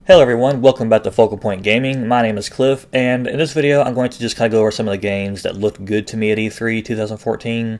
Hello everyone, welcome back to Focal Point Gaming. My name is Cliff, and in this video I'm going to just kind of go over some of the games that looked good to me at E3 2014,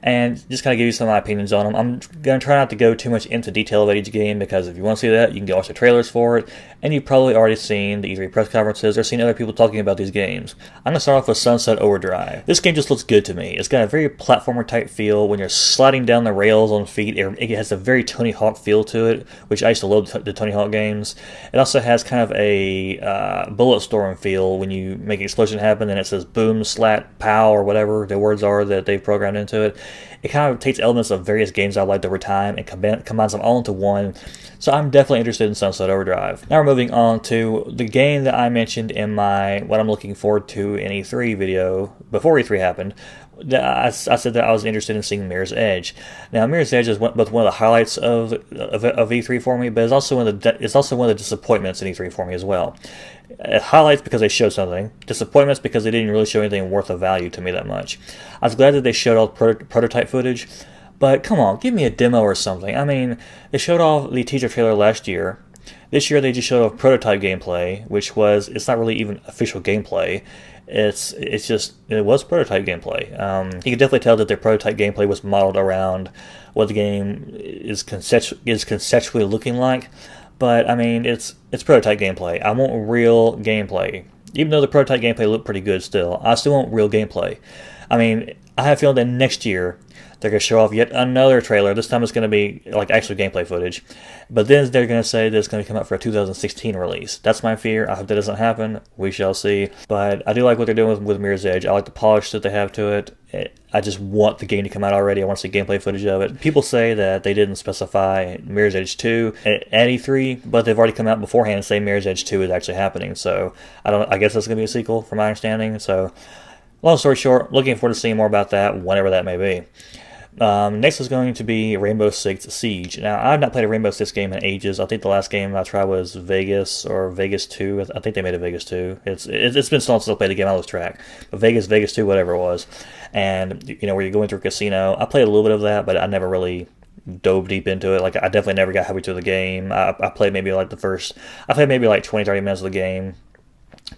and just kind of give you some of my opinions on them. I'm going to try not to go too much into detail about each game, because if you want to see that, you can go watch the trailers for it, and you've probably already seen the E3 press conferences or seen other people talking about these games. I'm going to start off with Sunset Overdrive. This game just looks good to me. It's got a very platformer type feel. When you're sliding down the rails on feet, it has a very Tony Hawk feel to it, which I used to love the Tony Hawk games. It also has kind of a bullet storm feel when you make an explosion happen and it says boom, slat, pow, or whatever the words are that they've programmed into it. It kind of takes elements of various games I've liked over time and combines them all into one. So I'm definitely interested in Sunset Overdrive. Now we're moving on to the game that I mentioned in my what I'm looking forward to in E3 video before E3 happened. I said that I was interested in seeing Mirror's Edge. Now, Mirror's Edge is both one of the highlights of E3 for me, but it's also one of the disappointments in E3 for me as well. Highlights because they showed something. Disappointments because they didn't really show anything worth of value to me that much. I was glad that they showed all prototype footage, but come on, give me a demo or something. I mean, they showed off the teaser trailer last year. This year they just showed off prototype gameplay, it's not really even official gameplay. It was prototype gameplay. You can definitely tell that their prototype gameplay was modeled around what the game is conceptually looking like. But I mean, it's prototype gameplay. I want real gameplay. Even though the prototype gameplay looked pretty good still, I still want real gameplay. I mean, I have a feeling that next year they're going to show off yet another trailer. This time it's going to be like actual gameplay footage. But then they're going to say that it's going to come out for a 2016 release. That's my fear. I hope that doesn't happen. We shall see. But I do like what they're doing with Mirror's Edge. I like the polish that they have to it. I just want the game to come out already. I want to see gameplay footage of it. People say that they didn't specify Mirror's Edge 2 at E3, but they've already come out beforehand and say Mirror's Edge 2 is actually happening. So I guess that's going to be a sequel from my understanding. So long story short, looking forward to seeing more about that, whenever that may be. Next is going to be Rainbow Six Siege. Now, I've not played a Rainbow Six game in ages. I think the last game I tried was Vegas or Vegas 2. I think they made a Vegas 2. It's been so long since I played the game, I lose track. But Vegas 2, whatever it was. And, where you're going through a casino. I played a little bit of that, but I never really dove deep into it. Like, I definitely never got halfway through the game. I played maybe like 20, 30 minutes of the game.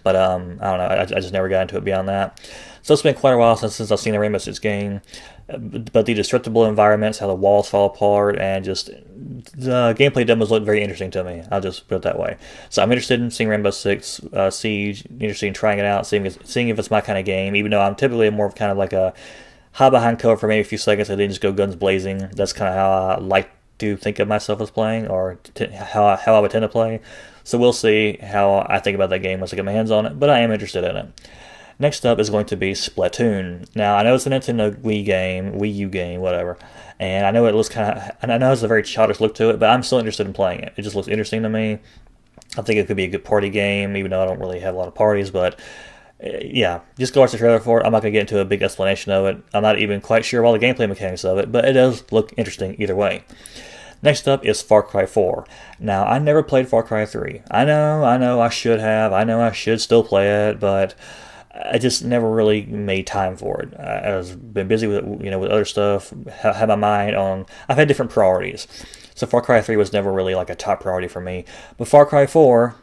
But, I don't know. I just never got into it beyond that. So it's been quite a while since I've seen a Rainbow Six game. But the destructible environments, how the walls fall apart, and just the gameplay demos look very interesting to me. I'll just put it that way. So I'm interested in seeing Rainbow Six Siege, interested in trying it out, seeing if it's my kind of game, even though I'm typically more of kind of like a hide behind cover for maybe a few seconds and then just go guns blazing. That's kind of how I like to think of myself as playing, or how I would tend to play. So we'll see how I think about that game once I get my hands on it, but I am interested in it. Next up is going to be Splatoon. Now, I know it's a Nintendo Wii U game, whatever, and I know it looks and I know it's a very childish look to it, but I'm still interested in playing it. It just looks interesting to me. I think it could be a good party game, even though I don't really have a lot of parties, but yeah, just go watch the trailer for it. I'm not going to get into a big explanation of it. I'm not even quite sure of all the gameplay mechanics of it, but it does look interesting either way. Next up is Far Cry 4. Now, I never played Far Cry 3. I know I should have. I know I should still play it, but I just never really made time for it. I've been busy with with other stuff. Had my mind on. I've had different priorities. So Far Cry 3 was never really like a top priority for me. But Far Cry 4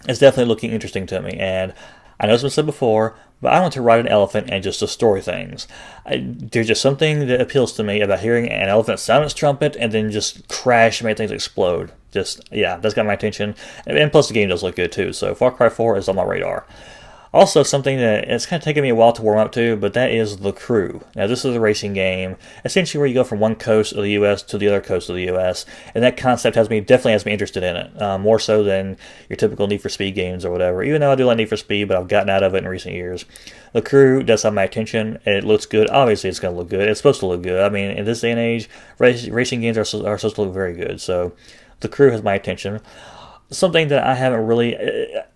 is definitely looking interesting to me. And I know it's been said before, but I want to ride an elephant and just destroy things. There's just something that appeals to me about hearing an elephant sound its trumpet and then just crash and make things explode. That's got my attention. And plus the game does look good too. So Far Cry 4 is on my radar. Also, something that it's kind of taken me a while to warm up to, but that is The Crew. Now, this is a racing game, essentially where you go from one coast of the U.S. to the other coast of the U.S., and that concept definitely has me interested in it, more so than your typical Need for Speed games or whatever, even though I do like Need for Speed, but I've gotten out of it in recent years. The Crew does have my attention, and it looks good. Obviously, it's going to look good. It's supposed to look good. I mean, in this day and age, racing games are supposed to look very good, so The Crew has my attention. Something that I haven't really,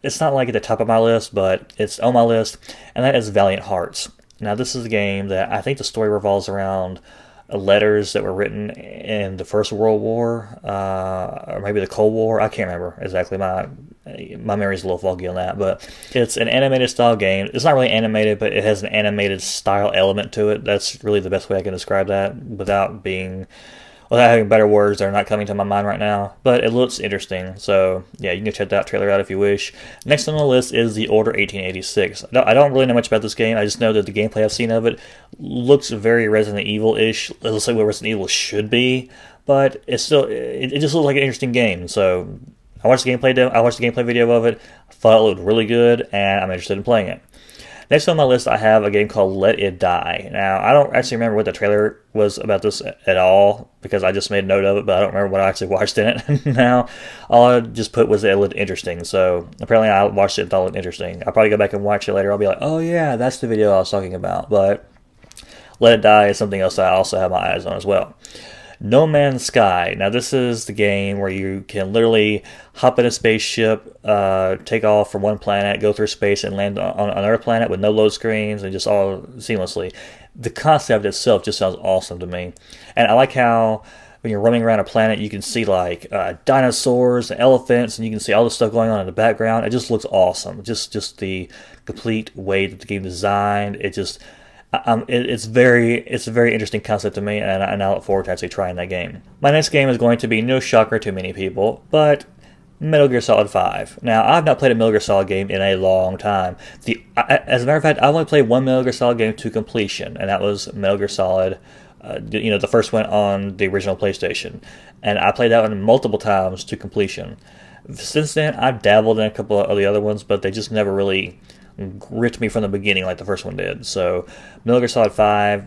it's not like at the top of my list, but it's on my list, and that is Valiant Hearts. Now, this is a game that I think the story revolves around letters that were written in the First World War, or maybe the Cold War. I can't remember exactly. My memory's a little foggy on that, but it's an animated style game. It's not really animated, but it has an animated style element to it. That's really the best way I can describe that without being without having better words that are not coming to my mind right now, but it looks interesting. So yeah, you can check that trailer out if you wish. Next on the list is The Order 1886. I don't really know much about this game. I just know that the gameplay I've seen of it looks very Resident Evil-ish. It looks like what Resident Evil should be, but it's still it just looks like an interesting game. So I watched the gameplay video of it. I thought it looked really good, and I'm interested in playing it. Next on my list, I have a game called Let It Die. Now, I don't actually remember what the trailer was about this at all, because I just made a note of it, but I don't remember what I actually watched in it. Now, all I just put was that it looked interesting, so apparently I watched it and thought it looked interesting. I'll probably go back and watch it later. I'll be like, oh yeah, that's the video I was talking about, but Let It Die is something else that I also have my eyes on as well. No Man's Sky. Now, this is the game where you can literally hop in a spaceship, take off from one planet, go through space, and land on another planet with no load screens and just all seamlessly. The concept itself just sounds awesome to me. And I like how when you're roaming around a planet, you can see like dinosaurs and elephants, and you can see all this stuff going on in the background. It just looks awesome. Just the complete way that the game is designed. It just... it's a very interesting concept to me, and I look forward to actually trying that game. My next game is going to be no shocker to many people, but Metal Gear Solid 5. Now, I've not played a Metal Gear Solid game in a long time. As a matter of fact, I've only played one Metal Gear Solid game to completion, and that was Metal Gear Solid, the first one on the original PlayStation. And I played that one multiple times to completion. Since then, I've dabbled in a couple of the other ones, but they just never really gripped me from the beginning like the first one did. So Metal Gear Solid 5,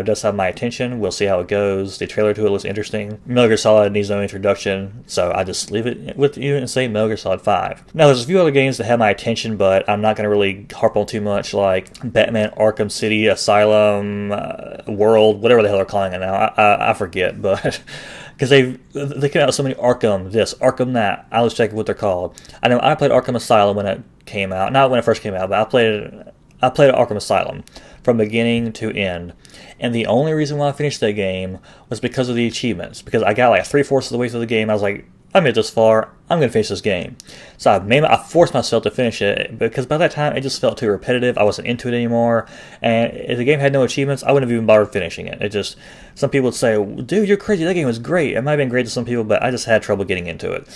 does have my attention. We'll see how it goes. The trailer to it looks interesting. Metal Gear Solid needs no introduction, so I just leave it with you and say Metal Gear Solid 5. Now, there's a few other games that have my attention, but I'm not going to really harp on too much, like Batman Arkham City, Asylum, World, whatever the hell they're calling it now. I forget, but... because they came out with so many Arkham this, Arkham that. I was checking what they're called. I know I played Arkham Asylum when it came out. Not when it first came out, but I played Arkham Asylum from beginning to end. And the only reason why I finished that game was because of the achievements. Because I got like 3/4 of the way through the game. I was like, I made it this far, I'm going to finish this game. So I forced myself to finish it, because by that time it just felt too repetitive. I wasn't into it anymore. And if the game had no achievements, I wouldn't have even bothered finishing it. It just, some people would say, dude, you're crazy, that game was great. It might have been great to some people, but I just had trouble getting into it.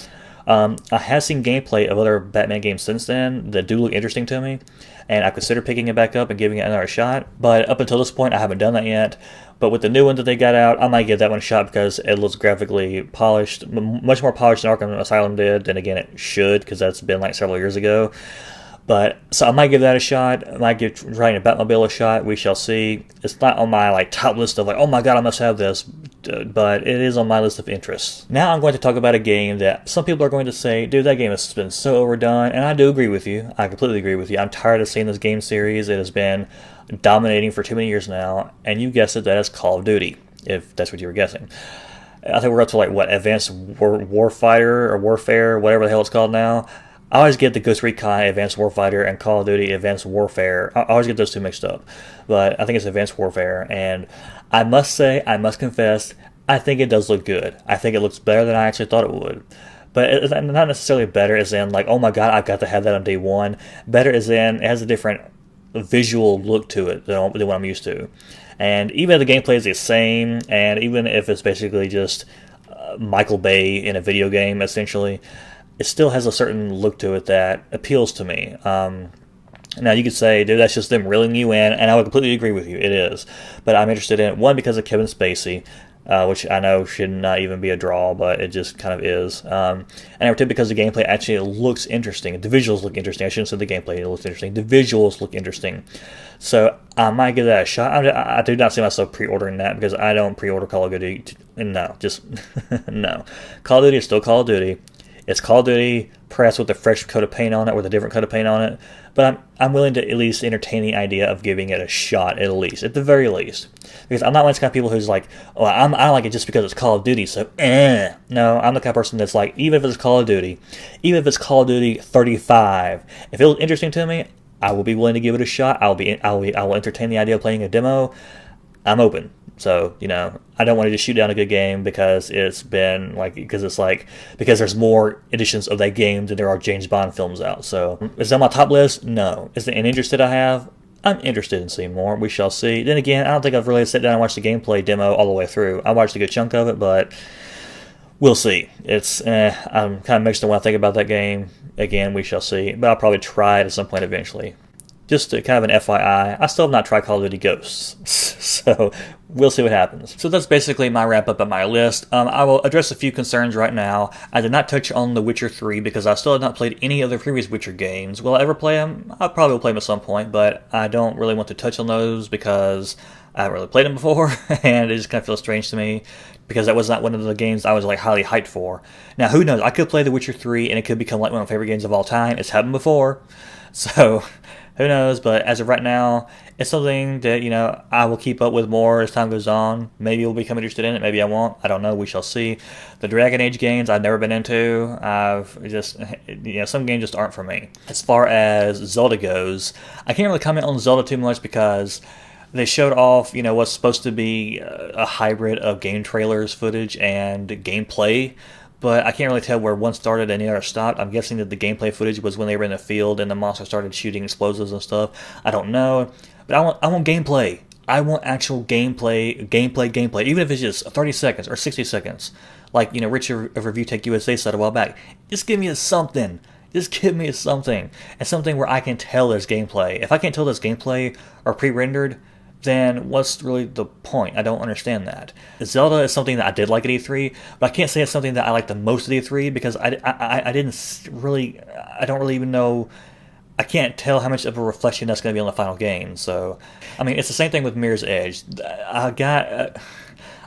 I have seen gameplay of other Batman games since then that do look interesting to me, and I consider picking it back up and giving it another shot. But up until this point, I haven't done that yet. But with the new one that they got out, I might give that one a shot because it looks graphically polished, much more polished than Arkham Asylum did. And again, it should, because that's been like several years ago. But so I might give that a shot. I might give trying to Batmobile a shot. We shall see. It's not on my top list of oh my god, I must have this, but it is on my list of interests. Now I'm going to talk about a game that some people are going to say, dude, that game has been so overdone, and I do agree with you. I completely agree with you. I'm tired of seeing this game series. It has been dominating for too many years now, and you guessed it, that is Call of Duty, if that's what you were guessing. I think we're up to Advanced Warfighter or Warfare, whatever the hell it's called now. I always get the Ghost Recon Advanced Warfighter and Call of Duty Advanced Warfare. I always get those two mixed up. But I think it's Advanced Warfare. And I must confess, I think it does look good. I think it looks better than I actually thought it would. But it's not necessarily better as in oh my god, I've got to have that on day one. Better as in it has a different visual look to it than what I'm used to. And even if the gameplay is the same, and even if it's basically just Michael Bay in a video game, essentially, it still has a certain look to it that appeals to me. Now, you could say, dude, that's just them reeling you in, and I would completely agree with you. It is. But I'm interested in it, one, because of Kevin Spacey, which I know should not even be a draw, but it just kind of is. And number two, because the gameplay actually looks interesting. The visuals look interesting. I shouldn't say the gameplay looks interesting. The visuals look interesting. So I might give that a shot. I do not see myself pre-ordering that, because I don't pre-order Call of Duty. No, just no. Call of Duty is still Call of Duty. It's Call of Duty, perhaps with a fresh coat of paint on it, with a different coat of paint on it. But I'm willing to at least entertain the idea of giving it a shot, at the very least. Because I'm not one of those kind of people who's like, oh, I don't like it just because it's Call of Duty, so No, I'm the kind of person that's like, even if it's Call of Duty 35, if it looks interesting to me, I will be willing to give it a shot. I will entertain the idea of playing a demo. I'm open. So, I don't want to just shoot down a good game because because there's more editions of that game than there are James Bond films out. So, is that on my top list? No. Is it an interest that I have? I'm interested in seeing more. We shall see. Then again, I don't think I've really sat down and watched the gameplay demo all the way through. I watched a good chunk of it, but we'll see. I'm kind of mixed on what I think about that game. Again, we shall see. But I'll probably try it at some point eventually. Just kind of an FYI, I still have not tried Call of Duty Ghosts, so we'll see what happens. So that's basically my wrap-up of my list. I will address a few concerns right now. I did not touch on The Witcher 3 because I still have not played any of the previous Witcher games. Will I ever play them? I probably will play them at some point, but I don't really want to touch on those because I haven't really played them before, and it just kind of feels strange to me because that was not one of the games I was like highly hyped for. Now, who knows? I could play The Witcher 3 and it could become like one of my favorite games of all time. It's happened before, so who knows? But as of right now, it's something that, I will keep up with more as time goes on. Maybe I'll become interested in it. Maybe I won't. I don't know. We shall see. The Dragon Age games I've never been into. I've just, some games just aren't for me. As far as Zelda goes, I can't really comment on Zelda too much because they showed off, what's supposed to be a hybrid of game trailers footage and gameplay. But I can't really tell where one started and the other stopped. I'm guessing that the gameplay footage was when they were in the field and the monster started shooting explosives and stuff. I don't know. But I want gameplay. I want actual gameplay. Even if it's just 30 seconds or 60 seconds. Like, Richard of Review Tech USA said a while back. Just give me something. Just give me something. And something where I can tell there's gameplay. If I can't tell there's gameplay or pre-rendered, then what's really the point? I don't understand that. Zelda is something that I did like at E3, but I can't say it's something that I like the most at E3 because I don't really even know. I can't tell how much of a reflection that's going to be on the final game. So, I mean, it's the same thing with Mirror's Edge. I got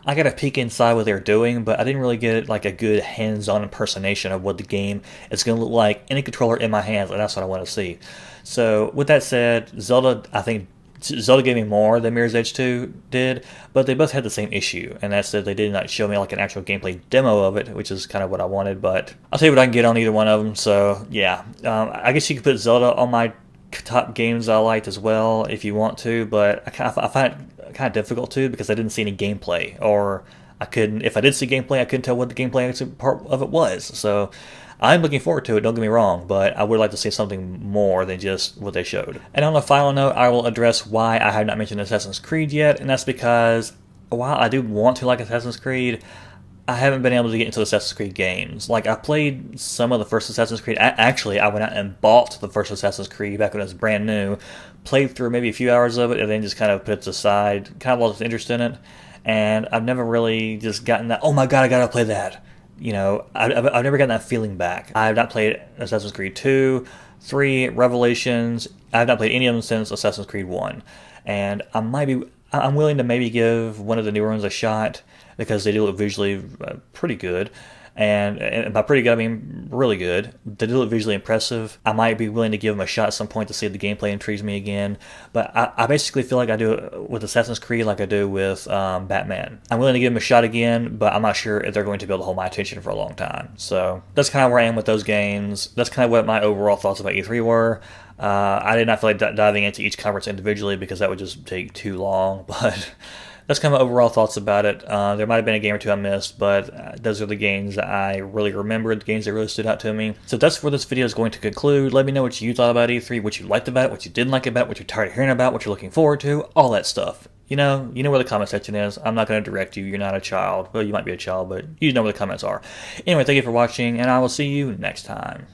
a peek inside what they're doing, but I didn't really get like a good hands-on impersonation of what the game is going to look like in a controller in my hands, and that's what I want to see. So, with that said, Zelda gave me more than Mirror's Edge 2 did, but they both had the same issue, and that's that they did not show me like an actual gameplay demo of it, which is kind of what I wanted, but I'll tell you what I can get on either one of them, so yeah. I guess you could put Zelda on my top games I liked as well if you want to, but I find it kind of difficult to because I didn't see any gameplay, or if I did see gameplay, I couldn't tell what the gameplay part of it was, so I'm looking forward to it, don't get me wrong, but I would like to see something more than just what they showed. And on a final note, I will address why I have not mentioned Assassin's Creed yet, and that's because while I do want to like Assassin's Creed, I haven't been able to get into Assassin's Creed games. Like, I played some of the first Assassin's Creed. Actually, I went out and bought the first Assassin's Creed back when it was brand new, played through maybe a few hours of it, and then just kind of put it aside, kind of lost interest in it, and I've never really just gotten that, oh my god, I gotta play that. I've never gotten that feeling back. I have not played Assassin's Creed 2, 3, Revelations. I have not played any of them since Assassin's Creed 1. And I'm willing to maybe give one of the newer ones a shot because they do look visually pretty good. And by pretty good, I mean really good. They do look visually impressive. I might be willing to give them a shot at some point to see if the gameplay intrigues me again. But I basically feel like I do with Assassin's Creed like I do with Batman. I'm willing to give them a shot again, but I'm not sure if they're going to be able to hold my attention for a long time. So that's kind of where I am with those games. That's kind of what my overall thoughts about E3 were. I did not feel like diving into each conference individually because that would just take too long, but that's kind of my overall thoughts about it. There might have been a game or two I missed, but those are the games that I really remembered, the games that really stood out to me. So that's where this video is going to conclude. Let me know what you thought about E3, what you liked about it, what you didn't like about it, what you're tired of hearing about, what you're looking forward to, all that stuff. You know where the comment section is. I'm not going to direct you. You're not a child. Well, you might be a child, but you know where the comments are. Anyway, thank you for watching, and I will see you next time.